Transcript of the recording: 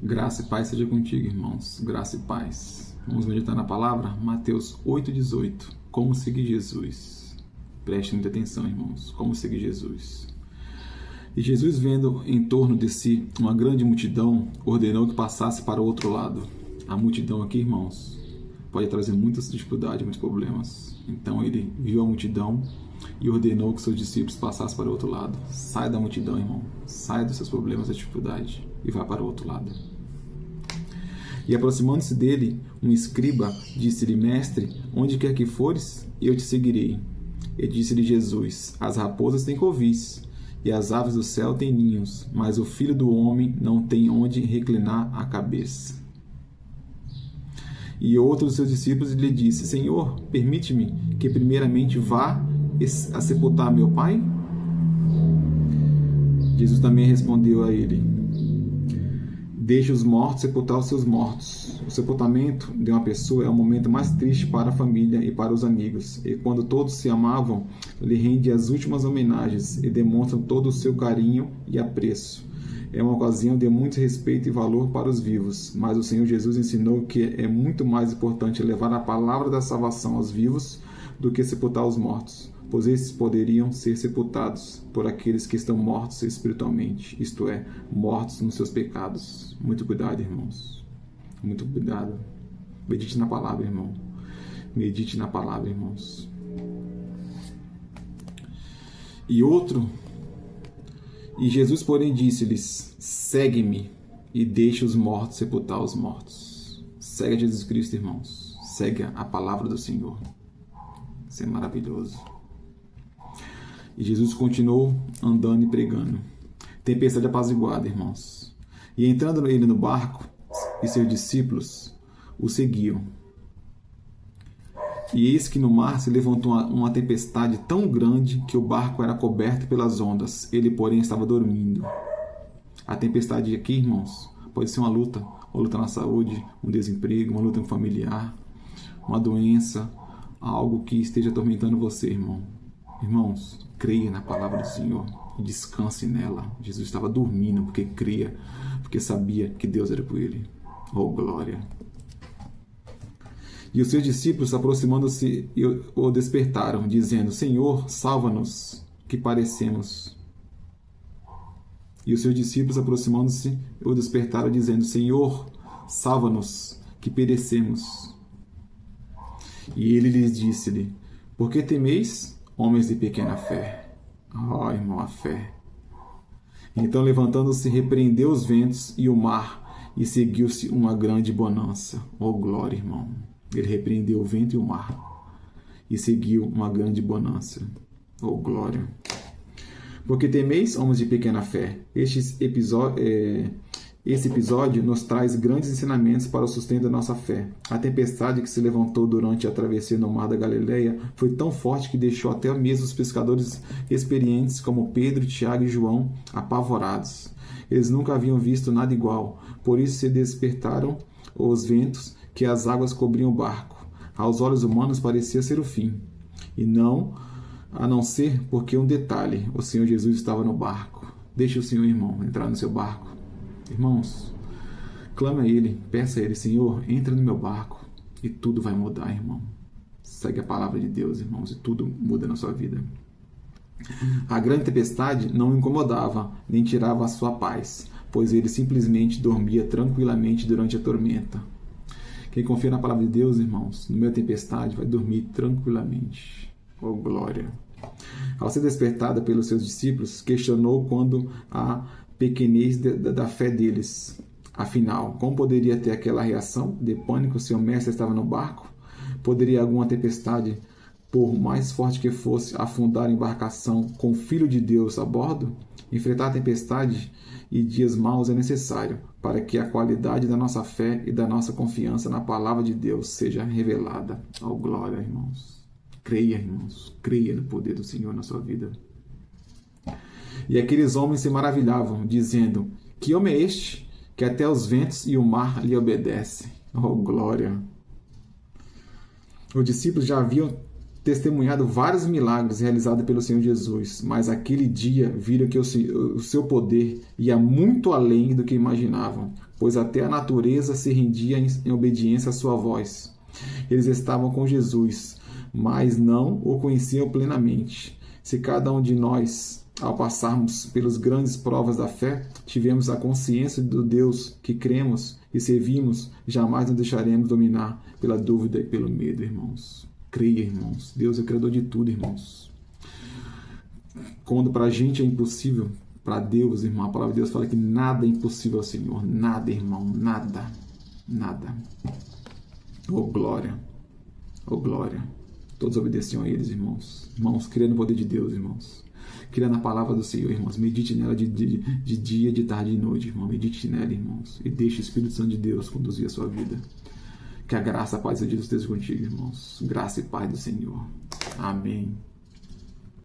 Graça e paz seja contigo, irmãos. Graça e paz. Vamos meditar na palavra? Mateus 8,18. Como seguir Jesus? Preste muita atenção, irmãos. Como seguir Jesus? E Jesus, vendo em torno de si uma grande multidão, ordenou que passasse para o outro lado. A multidão aqui, irmãos, pode trazer muitas dificuldades, muitos problemas. Então ele viu a multidão e ordenou que seus discípulos passassem para o outro lado. Sai da multidão, irmão. Sai dos seus problemas, da dificuldade e vá para o outro lado. E aproximando-se dele, um escriba disse-lhe: Mestre, onde quer que fores, eu te seguirei. E disse-lhe Jesus: As raposas têm covis, e as aves do céu têm ninhos, mas o Filho do Homem não tem onde reclinar a cabeça. E outro dos seus discípulos lhe disse: Senhor, permite-me que primeiramente vá a sepultar meu pai? Jesus também respondeu a ele: Deixe os mortos sepultar os seus mortos. O sepultamento de uma pessoa é o momento mais triste para a família e para os amigos. E quando todos se amavam, lhe rende as últimas homenagens e demonstram todo o seu carinho e apreço. É uma ocasião de muito respeito e valor para os vivos, mas o Senhor Jesus ensinou que é muito mais importante levar a palavra da salvação aos vivos do que sepultar os mortos, pois esses poderiam ser sepultados por aqueles que estão mortos espiritualmente, isto é, mortos nos seus pecados. Muito cuidado, irmãos. Muito cuidado. Medite na palavra, irmão. Medite na palavra, irmãos. E Jesus, porém, disse-lhes: Segue-me e deixe os mortos sepultar os mortos. Segue a Jesus Cristo, irmãos. Segue a palavra do Senhor. Isso é maravilhoso. E Jesus continuou andando e pregando. Tempestade apaziguada, irmãos. E entrando ele no barco, e seus discípulos o seguiam. E eis que no mar se levantou uma tempestade tão grande que o barco era coberto pelas ondas. Ele, porém, estava dormindo. A tempestade aqui, irmãos, pode ser uma luta na saúde, um desemprego, uma luta familiar, uma doença, algo que esteja atormentando você, irmão. Irmãos, creia na palavra do Senhor e descanse nela. Jesus estava dormindo porque cria, porque sabia que Deus era por ele. Oh, glória! E os seus discípulos, aproximando-se, o despertaram, dizendo: Senhor, salva-nos, que parecemos. E os seus discípulos, aproximando-se, o despertaram, dizendo: Senhor, salva-nos, que perecemos. E ele lhes disse-lhe: Por que temeis, homens de pequena fé? Oh, irmão, a fé. Então, levantando-se, repreendeu os ventos e o mar, e seguiu-se uma grande bonança. Oh, glória, irmão. Ele repreendeu o vento e o mar, e seguiu uma grande bonança. Oh, glória. Porque temeis, homens de pequena fé? Esse episódio nos traz grandes ensinamentos para o sustento da nossa fé. A tempestade que se levantou durante a travessia no mar da Galileia foi tão forte que deixou até mesmo os pescadores experientes como Pedro, Tiago e João apavorados. Eles nunca haviam visto nada igual, por isso se despertaram os ventos que as águas cobriam o barco. Aos olhos humanos parecia ser o fim, a não ser porque um detalhe: o Senhor Jesus estava no barco. Deixe o Senhor, irmão, entrar no seu barco. Irmãos, clame a Ele, peça a Ele: Senhor, entra no meu barco, e tudo vai mudar, irmão. Segue a palavra de Deus, irmãos, e tudo muda na sua vida. A grande tempestade não o incomodava, nem tirava a sua paz, pois ele simplesmente dormia tranquilamente durante a tormenta. Quem confia na palavra de Deus, irmãos, no meio da tempestade, vai dormir tranquilamente. Oh, glória! Ao ser despertada pelos seus discípulos, questionou quando a pequenez da fé deles. Afinal, como poderia ter aquela reação de pânico se o mestre estava no barco? Poderia alguma tempestade, por mais forte que fosse, afundar a embarcação com o Filho de Deus a bordo? Enfrentar a tempestade e dias maus é necessário para que a qualidade da nossa fé e da nossa confiança na palavra de Deus seja revelada. Oh, glória, irmãos. Creia, irmãos. Creia no poder do Senhor na sua vida. E aqueles homens se maravilhavam, dizendo: Que homem é este, que até os ventos e o mar lhe obedecem? Oh, glória! Os discípulos já haviam testemunhado vários milagres realizados pelo Senhor Jesus, mas aquele dia viram que o seu poder ia muito além do que imaginavam, pois até a natureza se rendia em obediência à sua voz. Eles estavam com Jesus, mas não o conheciam plenamente. Se cada um de nós, ao passarmos pelas grandes provas da fé, tivemos a consciência do Deus que cremos e servimos, jamais nos deixaremos dominar pela dúvida e pelo medo, irmãos. Creia, irmãos. Deus é criador de tudo, irmãos. Quando para a gente é impossível, para Deus, irmão, a palavra de Deus fala que nada é impossível ao Senhor. Nada, irmão, nada. Nada. Oh, glória. Oh, glória. Todos obedeciam a eles, irmãos. Irmãos, creia no poder de Deus, irmãos. Creia na palavra do Senhor, irmãos. Medite nela de dia, de tarde e de noite, irmão. Medite nela, irmãos. E deixe o Espírito Santo de Deus conduzir a sua vida. Que a graça, a paz e a Deus esteja contigo, irmãos. Graça e paz do Senhor. Amém.